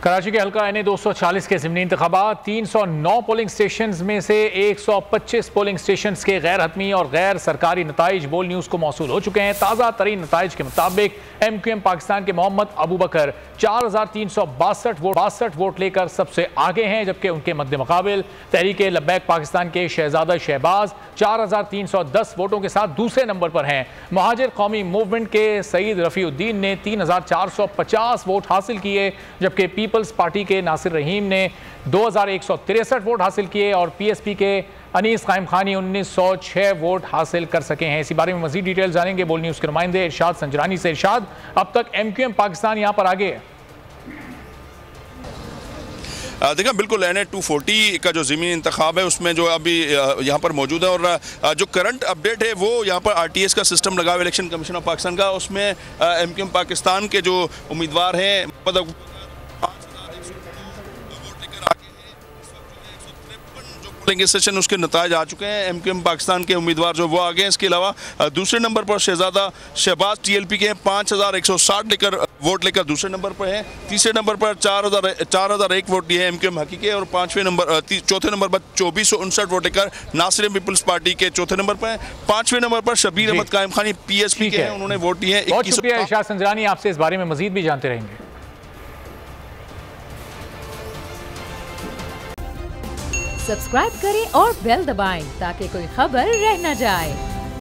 कराची के हल्का NA 240 के ज़िमनी इंतखाबात 309 पोलिंग स्टेशन में से 125 पोलिंग स्टेशन के गैर हतमी और गैर सरकारी नताइज बोल न्यूज़ को मौसूल हो चुके हैं। ताज़ा तरीन नताइज के मुताबिक MQM पाकिस्तान के मोहम्मद अबू बकर 4362 वोट लेकर सबसे आगे हैं, जबकि उनके मद्दे मुकाबिल तहरीक लब्बैक पाकिस्तान के शहजादा शहबाज 4310 वोटों के साथ दूसरे नंबर पर हैं। महाजिर कौमी मूवमेंट के सईद रफ़ीउद्दीन ने 3450 वोट हासिल किए, जबकि पीपल्स पार्टी के नासिर रहीम ने 2163 वोट हासिल किए और PSP के अनीस कायम खानी 1906 वोट हासिल कर सके हैं। इसी बारे में मजीद डिटेल जानेंगे बोल न्यूज़ के नुमाइंदे इरशाद संजरानी से। इरशाद, अब तक MQM पाकिस्तान यहाँ पर आगे है? देखा बिल्कुल NA 240 का जो ज़मीनी इंतखाब है उसमें जो अभी यहाँ पर मौजूद है और जो करंट अपडेट है वो यहाँ पर RTS का सिस्टम लगा हुआ इलेक्शन कमीशन ऑफ पाकिस्तान का, उसमें MQM पाकिस्तान के जो उम्मीदवार हैं पोलिंग स्टेशन उसके नताज आ चुके हैं। MQM पाकिस्तान के उम्मीदवार जो वो आगे हैं। इसके अलावा दूसरे नंबर पर शहजादा शहबाज TLP के 5160 लेकर वोट लेकर दूसरे नंबर पर हैं। तीसरे नंबर पर 4001 वोट लिए हैं MQM हकी के और चौथे नंबर पर 2459 वोट लेकर नासिर पीपल्स पार्टी के चौथे नंबर पर हैं। पांचवें नंबर पर शबीर अहमद कायम खानी PSP के हैं, उन्होंने वोट दिए हैं। बहुत शुक्रिया इरशाद संजरानी, आपसे इस बारे में मजीद भी जानते रहेंगे। सब्सक्राइब करें और बेल दबाएं ताकि कोई खबर रह न जाए।